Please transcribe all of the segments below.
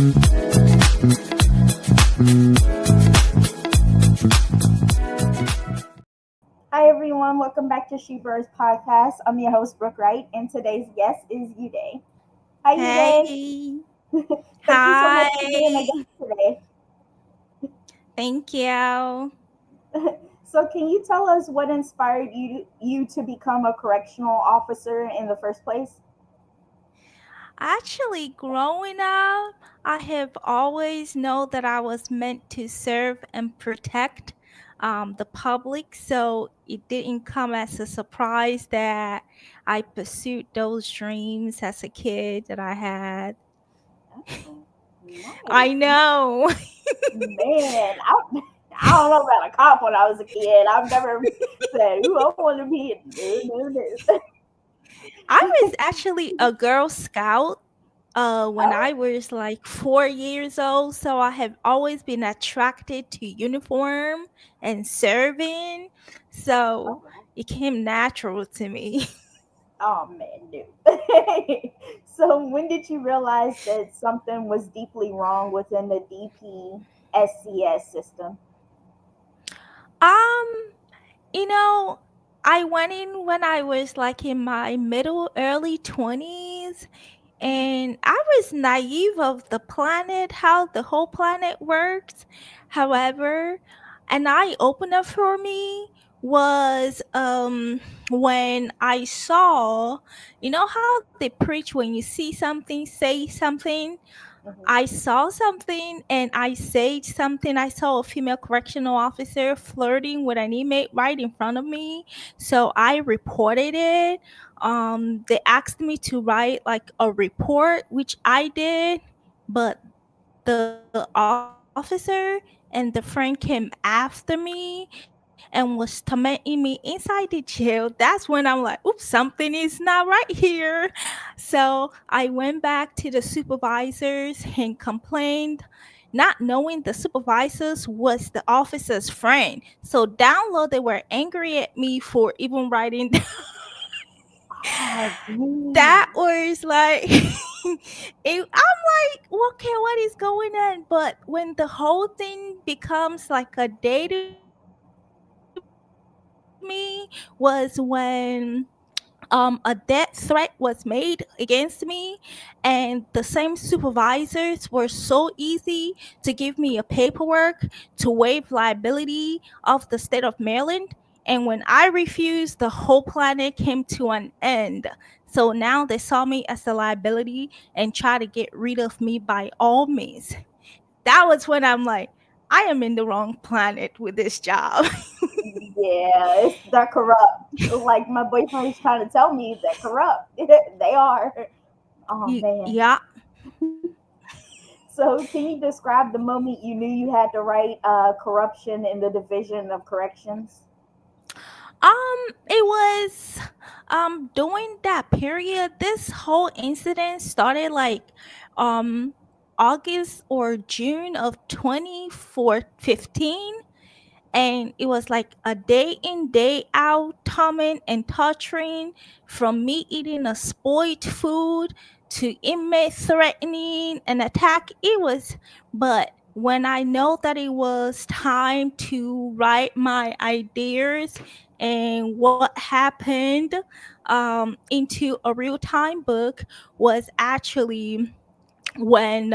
Hi everyone, welcome back to She Birds Podcast. I'm your host Brooke Wright, and today's guest is Uday. Hi Uday. Hey, Thank you so much for being a hi. guest today. Thank you. So, can you tell us what inspired you to become a correctional officer in the first place? Actually, growing up, I have always known that I was meant to serve and protect the public. So it didn't come as a surprise that I pursued those dreams as a kid that I had. Oh, I nice. know. Man, I don't know about a cop when I was a kid. I've never said, "Ooh, I want to be a no." I was actually a Girl Scout when Oh, I was like 4 years old. So I have always been attracted to uniform and serving. all So right. it came natural to me. Oh man, no. So when did you realize that something was deeply wrong within the DPSCS system? um, you know, I went in when I was like in my middle early 20s, and I was naive of the planet, how the whole planet works. However, an eye opener for me was when I saw, how they preach when you see something, say something. Hmm. I saw something and I said something. I saw a female correctional officer flirting with an inmate right in front of me. So I reported it. They asked me to write like a report, which I did, but the officer and the friend came after me and was tormenting me inside the jail. That's when I'm like, oops, something is not right here. So I went back to the supervisors and complained, not knowing the supervisors was the officer's friend. So down low, they were angry at me for even writing. Oh, dang. That was like, I'm like, okay, what is going on? But when the whole thing becomes like a day to me was when a death threat was made against me, and the same supervisors were so easy to give me a paperwork to waive liability of the state of Maryland. And when I refused, the whole planet came to an end. So now they saw me as a liability and try to get rid of me by all means. That was when I'm like, I am in the wrong planet with this job. Yeah, they're corrupt. Like my boyfriend was trying to tell me, they're corrupt. They are. Oh man. Yeah. So can you describe the moment you knew you had to write corruption in the Division of Corrections? It was during that period. This whole incident started like um August or June of 2015, and it was like a day in day out torment and torturing, from me eating a spoiled food to inmate threatening an attack. It was, but when I know that it was time to write my ideas and what happened into a real time book, was actually when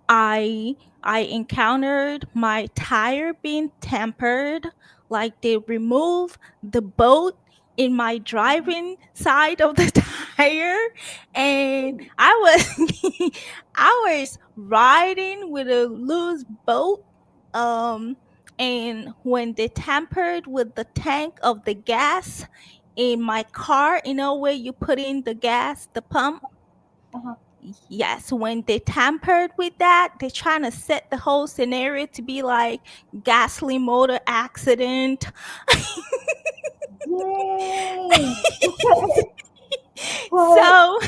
I I encountered my tire being tampered, like they removed the bolt in my driving side of the tire, and I was I was riding with a loose bolt. um and when they tampered with the tank of the gas in my car, where you put in the gas, the pump. Uh-huh. Yes, when they tampered with that, they're trying to set the whole scenario to be like gasoline motor accident. Dang. But so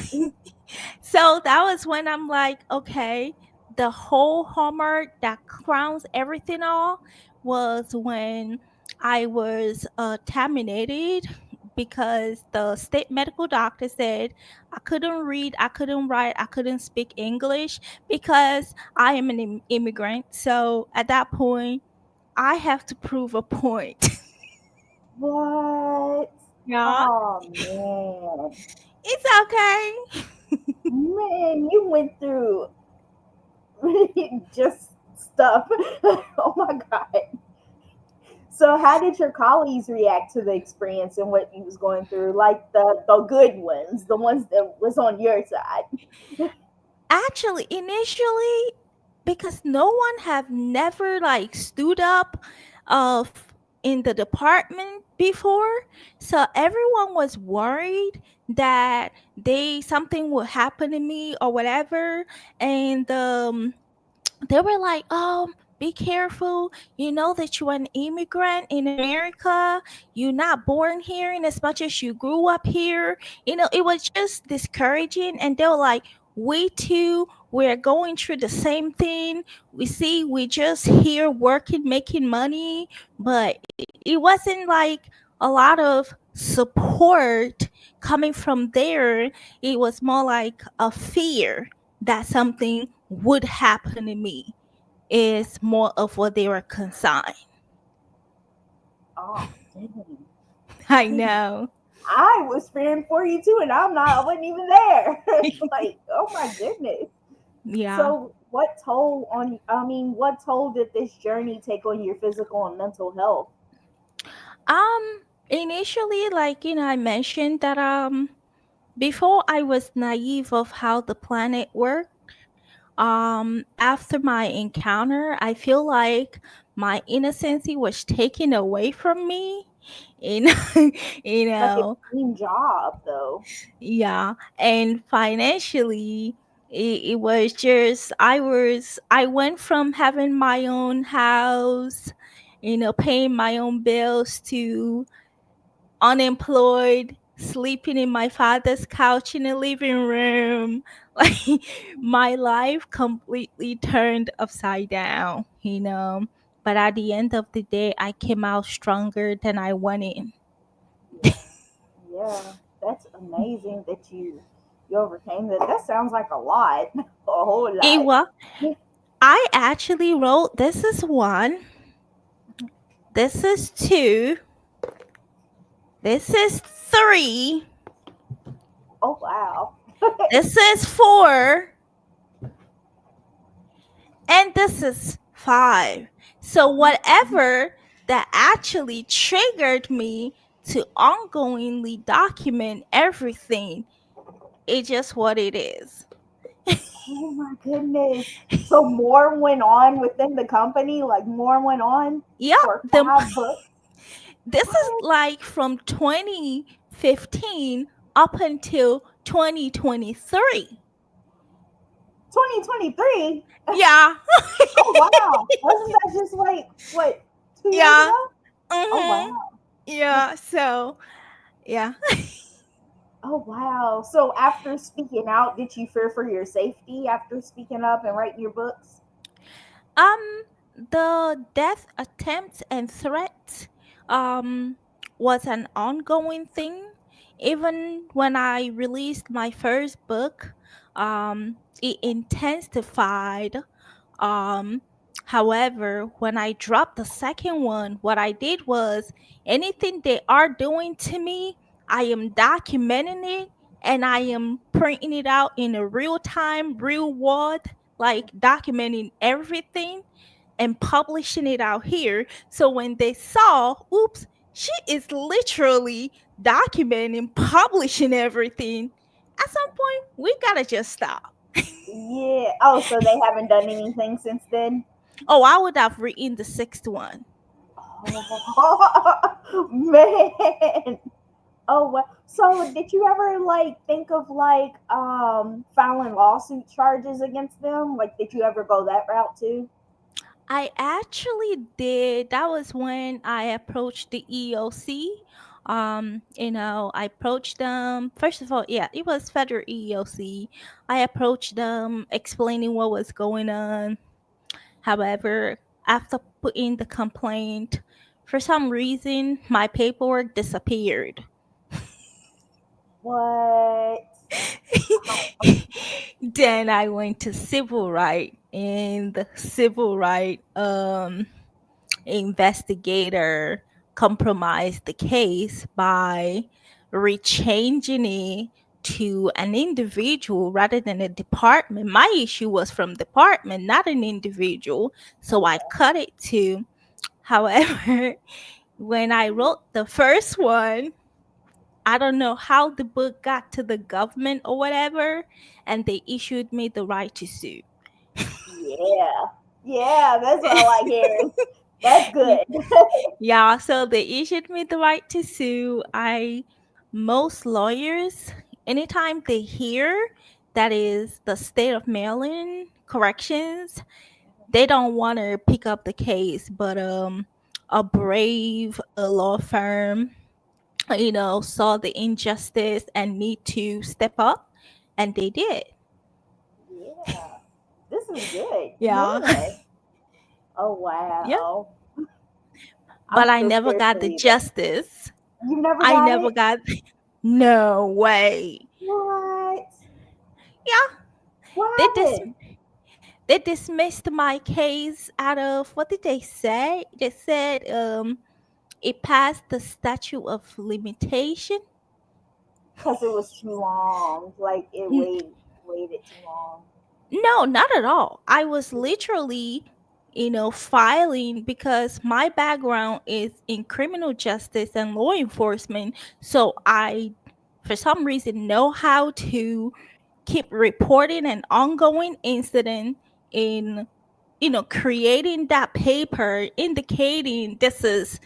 so that was when I'm like, okay, the whole hallmark that crowns everything all was when I was terminated because the state medical doctor said I couldn't read, I couldn't write, I couldn't speak English because I am an immigrant. So at that point, I have to prove a point. What? Yeah, Oh man. it's okay. Man, you went through just stuff. Oh my god. So how did your colleagues react to the experience and what you was going through? Like the good ones, the ones that was on your side. Actually, initially, because no one have never like stood up of in the department before, so everyone was worried that they something would happen to me or whatever, and they were like, be careful. You know that you're an immigrant in America. You're not born here, and as much as you grew up here, it was just discouraging. And they were like, we too, we're going through the same thing. We see, we just here working, making money, but it wasn't like a lot of support coming from there. It was more like a fear that something would happen to me is more of what they were concerned. Oh dang. I know. I was fearing for you too, and I wasn't even there. Like, oh my goodness. Yeah. So what toll did this journey take on your physical and mental health? Initially, like, I mentioned that before I was naive of how the planet worked. After my encounter, I feel like my innocency was taken away from me. You know, you Such a know, dream job though. yeah, and financially, it was just I went from having my own house, paying my own bills, to unemployed, sleeping in my father's couch in the living room. Like, my life completely turned upside down. But at the end of the day, I came out stronger than I went in. Yeah. Yeah. That's amazing that you overcame that. That sounds like a lot. A whole It lot. was I actually wrote, this is one, this is two, this is three, Oh wow. this is four, and this is five. So, whatever that actually triggered me to ongoingly document everything, it's just what it is. Oh my goodness. So more went on within the company, like more went on Yep, for 5 books. this is What? like from 2015 up until 2023. 2023. Yeah. Oh wow. Wasn't that just like what 2 years Yeah. ago? Oh Mhm. wow. Yeah, so yeah. Oh wow. So after speaking out, did you fear for your safety after speaking up and writing your books? Um, the death attempts and threats um was an ongoing thing. Even when I released my first book, it intensified. Um, However, when I dropped the second one, what I did was anything they are doing to me, I am documenting it and I am printing it out in a real time, real world, like documenting everything and publishing it out here. So when they saw, oops, she is literally documenting, publishing everything, at some point, we gotta just stop. Yeah. Oh, so they haven't done anything since then? Oh, I would have written the sixth one. Oh, man. Oh, well. So did you ever like think of like filing lawsuit charges against them? Like did you ever go that route too? I actually did. That was when I approached the EOC. I approached them. First of all, yeah, it was federal EOC. I approached them explaining what was going on. However, after putting the complaint, for some reason, my paperwork disappeared. What? Then I went to civil right, and the civil right investigator compromised the case by rechanging it to an individual rather than a department. My issue was from department, not an individual, so I cut it to. However, when I wrote the first one, I don't know how the book got to the government or whatever, and they issued me the right to sue. Yeah. Yeah, that's what I like hearing. That's Y- good. Yeah, so they issued me the right to sue. Most lawyers, anytime they hear that is the state of Maryland corrections, they don't want to pick up the case, but a brave law firm, saw the injustice and need to step up, and they did. Yeah. This is good. Yeah. Man. Oh Yeah. wow. I'm But I still never scared to got the read it. justice. You never I got never it? got no way. What? Yeah, What they dis happened? they dismissed my case out of, what did they say? They said it passed the statute of limitation. Because it was too long. Like it N- waited too long. No, not at all. I was literally, filing because my background is in criminal justice and law enforcement. So I, for some reason, know how to keep reporting an ongoing incident in, creating that paper indicating this is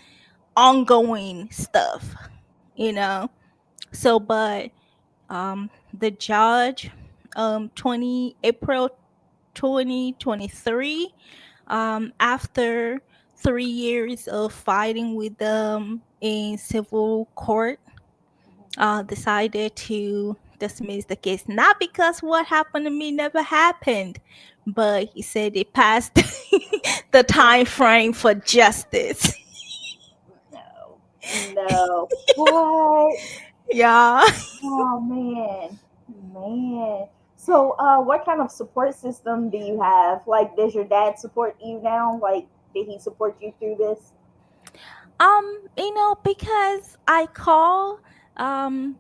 ongoing stuff, you know. So, but the judge, 20 April 2023, after 3 years of fighting with them in civil court, decided to dismiss the case. Not because what happened to me never happened, but he said it passed the time frame for justice. No. No. What? Yeah. Oh man. Man. So what kind of support system do you have? Like does your dad support you now? Like did he support you through this? Because I call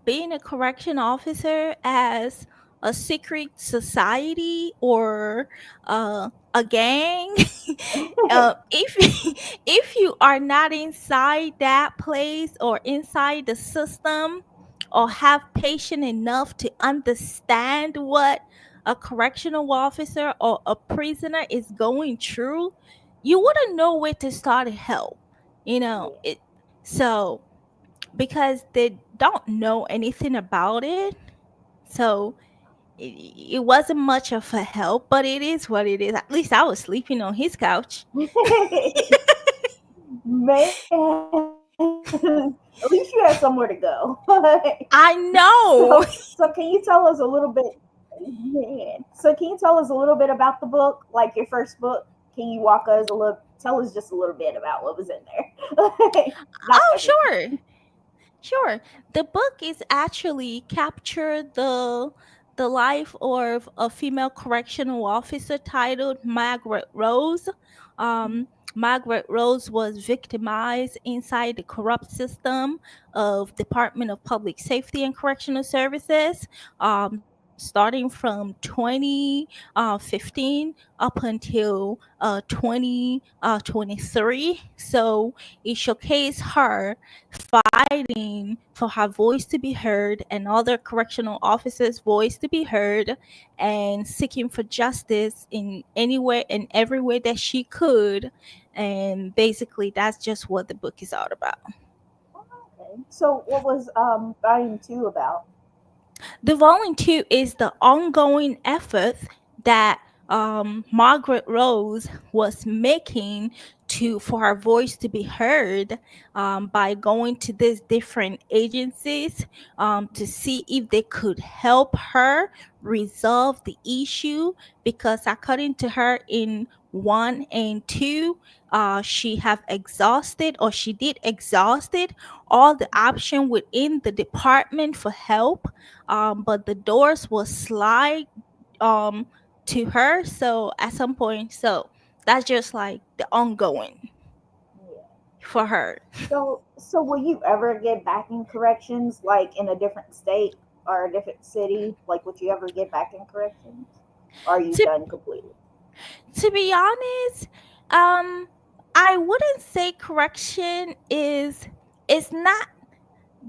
being a correction officer as a secret society or a gang. If if you are not inside that place or inside the system or have patience enough to understand what a correctional officer or a prisoner is going through, you wouldn't know where to start to help. Yeah. It so because they don't know anything about it, so it wasn't much of a help, but it is what it is. At least I was sleeping on his couch. Man. At least you have somewhere to go. I so know. can you tell us a little bit, man. So can you tell us a little bit about the book, like your first book? Can you walk us a little, tell us just a little bit about what was in there? Not Oh, everything. sure. Sure. The book is actually captured the life of a female correctional officer titled Margaret Rose. Margaret Rose was victimized inside the corrupt system of Department of Public Safety and Correctional Services, starting from 2015 up until 2023. So it showcased her fighting for her voice to be heard and other correctional officers' voice to be heard, and seeking for justice in any way and every way that she could. And basically, that's just what the book is all about. Okay. So what was volume two about? The volume two is the ongoing effort that Margaret Rose was making to for her voice to be heard, by going to these different agencies, to see if they could help her resolve the issue, because according to her, in one and two, she have exhausted, or she did exhausted all the option within the department for help, but the doors will slide um to her. So at some point, so that's just like the ongoing Yeah. for her. So will you ever get back in corrections, like in a different state or a different city? Like, would you ever get back in corrections? Or are you to done completely? to be honest, um I wouldn't say correction is not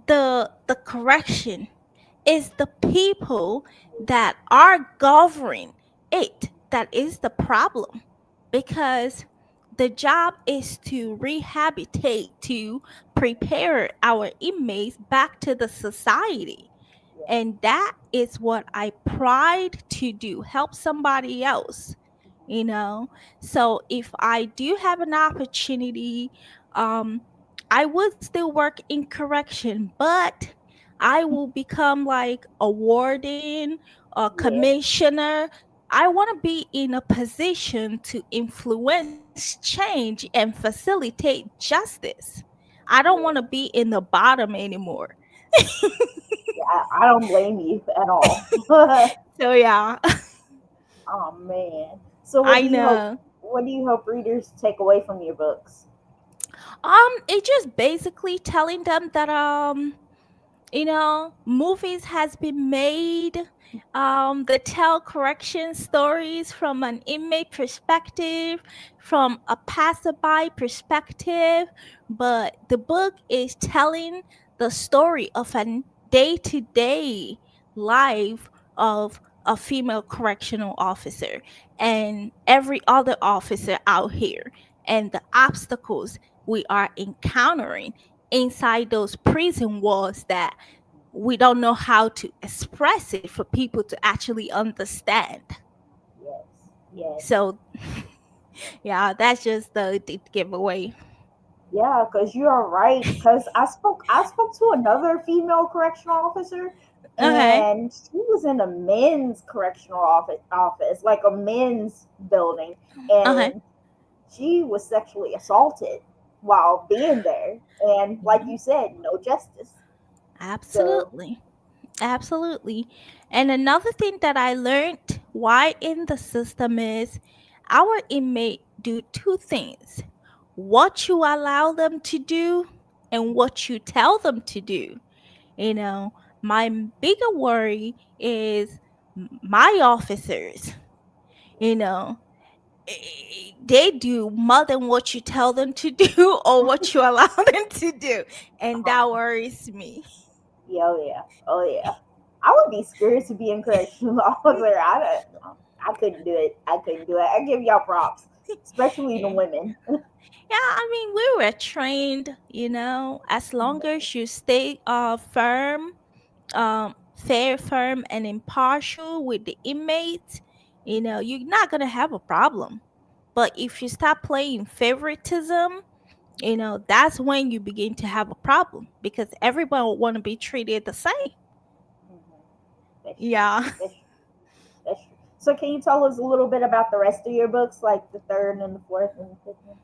the correction, is the people that are governing it that is the problem, because the job is to rehabilitate, to prepare our inmates back to the society, Yeah. and that is what I pride to do, help somebody else, you know. So if I do have an opportunity, um I would still work in correction, but I will become like a warden, a Yeah. commissioner. I want to be in a position to influence change and facilitate justice. I don't want to Yeah. be in the bottom anymore. Yeah. I don't blame you at all. Oh So yeah. man. So what I do you hope? know. What do you hope readers take away from your books? It just basically telling them that movies has been made that tell correction stories from an inmate perspective, from a passerby perspective, but the book is telling the story of an day-to-day life of a female correctional officer and every other officer out here, and the obstacles we are encountering inside those prison walls that we don't know how to express it for people to actually understand. Yes. Yes. So, yeah, that's just the giveaway. Yeah, because you are right. Because I spoke to another female correctional officer, Okay. and she was in a men's correctional office, like a men's building, Okay. and she was sexually assaulted while being there, and like Mhm. you said, no justice. So Absolutely. Absolutely. And another thing that I learned why in the system is our inmate do two things: what you allow them to do and what you tell them to do. You know, my bigger worry is my officers, you know, they do more than what you tell them to do or what you allow them to do. And that um, worries me. yeah, oh yeah, oh yeah. I would be scared to be in correctional officer. I couldn't do it. I couldn't do it. I give y'all props, especially the Yeah. women. Yeah, I mean, we were trained, as long as you stay firm, fair, firm, and impartial with the inmates, you're not going to have a problem. But if you start playing favoritism, that's when you begin to have a problem, because everyone will want to be treated the same. Mhm. That's true. Yeah. That's true. That's true. So, can you tell us a little bit about the rest of your books, like the third and the fourth and the fifth one?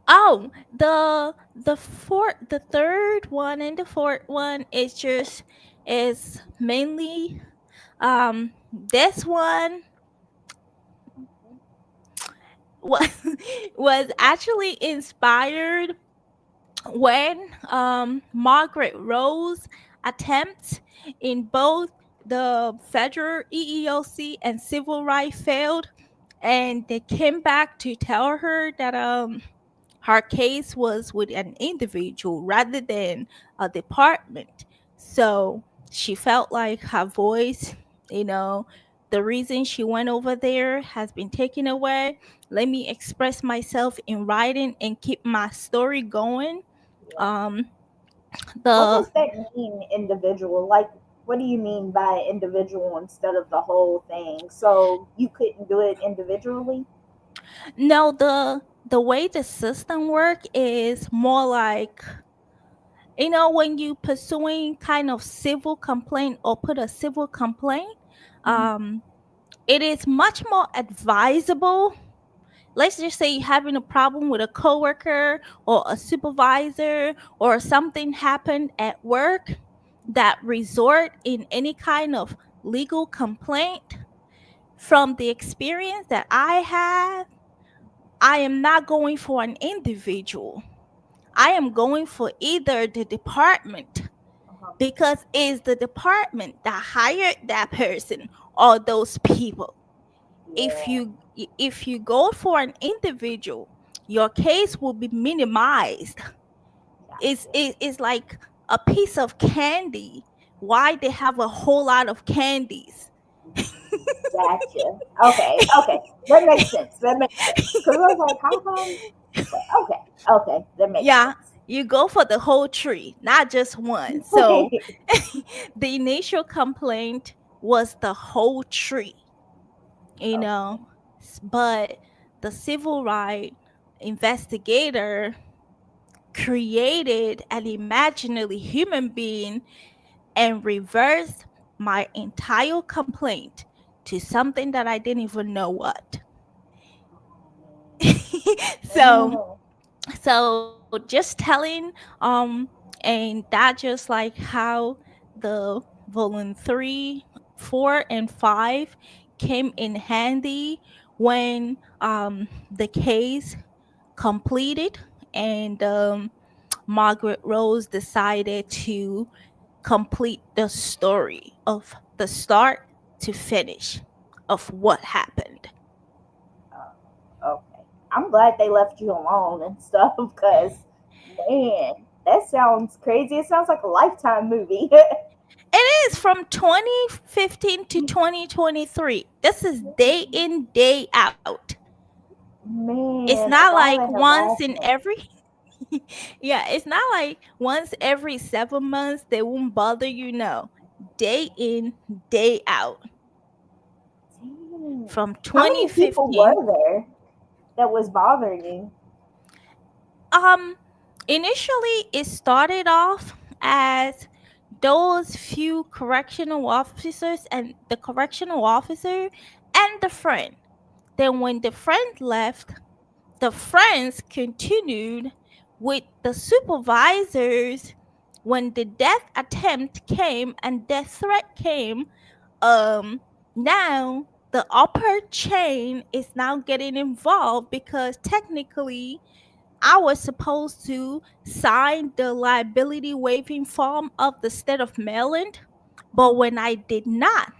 Oh, the third one and the fourth one is mainly this one was was actually inspired when Margaret Rose attempts in both the federal EEOC and civil rights failed, and they came back to tell her that her case was with an individual rather than a department. So she felt like her voice, you know, the reason she went over there has been taken away. Let me express myself in writing and keep my story going. Yeah. Um, What the does that mean, individual? Like, what do you mean by individual instead of the whole thing? So you couldn't do it individually? no the way the system work is more like, when you pursuing kind of civil complaint or put a civil complaint, Mhm. um it is much more advisable let's just say you're having a problem with a coworker or a supervisor, or something happened at work that resort in any kind of legal complaint. From the experience that I have, I am not going for an individual. I am going for either the department, Uh-huh. because it's the department that hired that person or those people. If Yeah, you go for an individual, your case will be minimized. gotcha. It's like a piece of candy. Why they have a whole lot of candies? Gotcha. Okay, okay. That makes sense. That makes sense. Because I was like, how come? But okay, okay. That makes Yeah, sense. you go for the whole tree, not just one. So the initial complaint was the whole tree, you know. Okay. But the civil right investigator created an imaginary human being and reversed my entire complaint to something that I didn't even know what. so Oh, so just telling, and that just like how the volume 3, 4 and 5 came in handy when the case completed, and Margaret Rose decided to complete the story of the start to finish of what happened. okay. I'm glad they left you alone and stuff because, man, that sounds crazy. It sounds like a Lifetime movie. It is from 2015 to 2023. This is day in, day out. It's Man, not why like they have once all in every yeah, it's not like once every 7 months they won't bother you. No, day in, day out. Dang. From How many people were 2015. there that was bothering you? Um, Initially it started off as those few correctional officers and the correctional officer and the friend. Then when the friend left, the friends continued with the supervisors. When the death attempt came and death threat came, um now the upper chain is now getting involved, because technically I was supposed to sign the liability waiving form of the state of Maryland, but when I did not,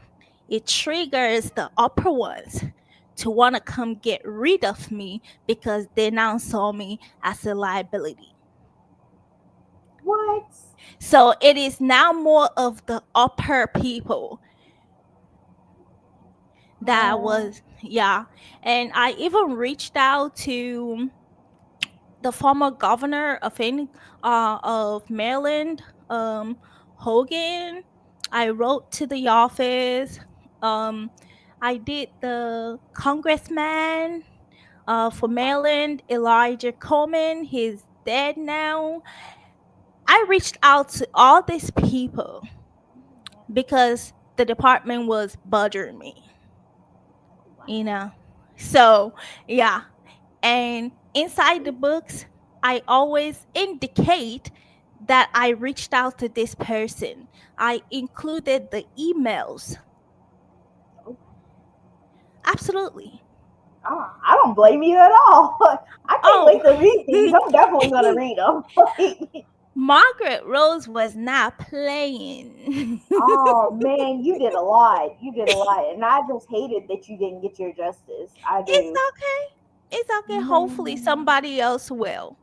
it triggers the upper ones to want to come get rid of me because they now saw me as a liability. What? So it is now more of the upper people that Uh, was, yeah. And I even reached out to the former governor of Maryland, Hogan. I wrote to the office. Um, I did the congressman for Maryland, Elijah Coleman. He's dead now. I reached out to all these people because the department was bothering me, you wow. know. So, yeah. And inside the books, I always indicate that I reached out to this person. I included the emails. Absolutely. I don't blame you at all. I can't Oh, wait to read these. I'm definitely gonna read them. Margaret Rose was not playing. Oh man, you did a lot. You did a lot, and I just hated that you didn't get your justice. I It's do, okay. It's okay. Hopefully, man. somebody else will.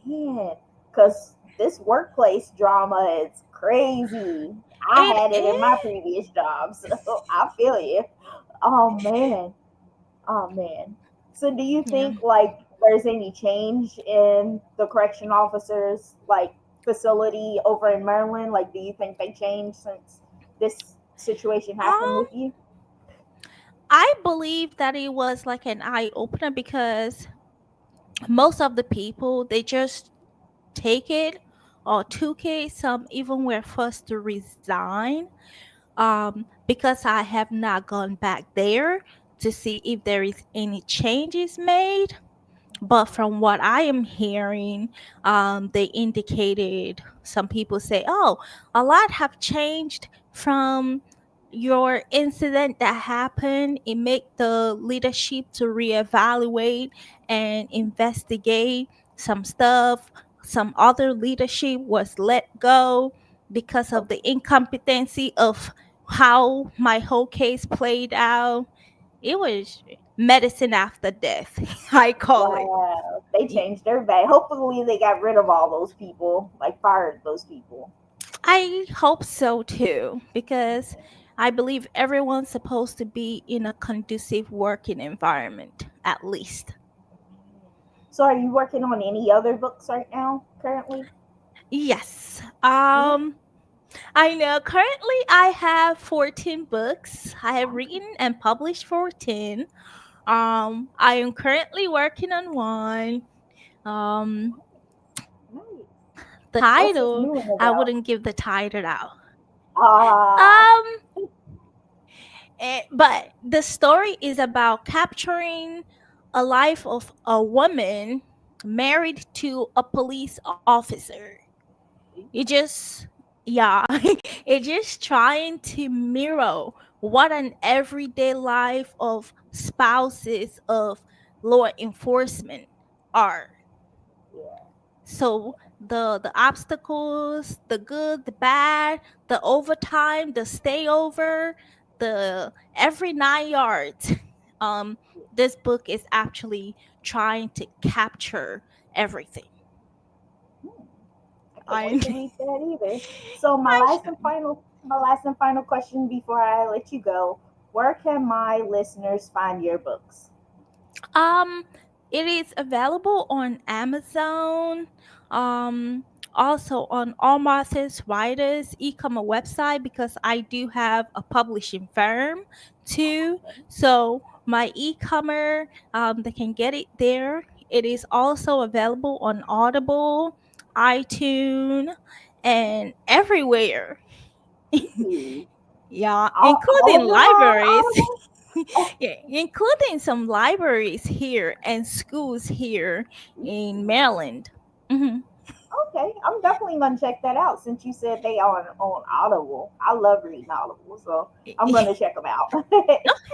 Man, because this workplace drama is crazy. I It had it in my is. previous job, so I feel you. Oh man. Oh man. So do you Yeah. think like there's any change in the correction officers like facility over in Maryland? Like do you think they changed since this situation happened Um, with you? I believe that it was like an eye opener, because most of the people, they just take it or took it. Some even were forced to resign because I have not gone back there. to see if there is any changes made. But from what I am hearing, they indicated, some people say, oh, a lot have changed from your incident that happened. It make the leadership to reevaluate and investigate some stuff. Some other leadership was let go because of the Okay. incompetency of how my whole case played out. It was medicine after death, I call it. Wow. They changed everybody. Hopefully they got rid of all those people, like fired those people. I hope so too, because I believe everyone's supposed to be in a conducive working environment, at least. So are you working on any other books right now, currently? Yes. Yeah. I know currently I have 14 books. I have Okay. written and published 14. I am currently working on one. Um, Nice. the What's this title, new one I about? wouldn't give the title out. Ah, Um, but the story is about capturing a life of a woman married to a police officer. It just, yeah, it just trying to mirror what an everyday life of spouses of law enforcement are. yeah. So the obstacles, the good, the bad, the overtime, the stayover, the every 9 yards. Um, this book is actually trying to capture everything. Hmm. I can't I wait to read that either. So I should. my last and final question before I let you go. Where can my listeners find your books? Um, it is available on Amazon. Um, also on All Martha's Writers e-commerce website, because I do have a publishing firm too. Okay. So my e-commerce, they can get it there. It is also available on Audible, iTunes, and everywhere. Ooh. Yeah, All including of them are libraries. Audible? Oh, Yeah, including some libraries here and schools here in Maryland. Hmm. okay. I'm definitely gonna check that out since you said they are on Audible. I love reading Audible, so I'm gonna check them out.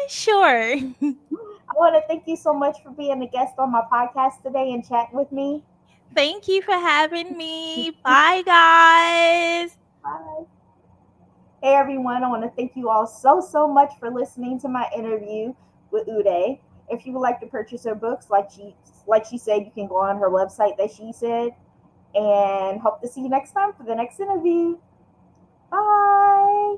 Sure. I want to thank you so much for being a guest on my podcast today and chatting with me. Thank you for having me. Bye, guys. Bye. Hey everyone, I want to thank you all so much for listening to my interview with Uday. If you would like to purchase her books, like she said, you can go on her website that she said, and hope to see you next time for the next interview. Bye.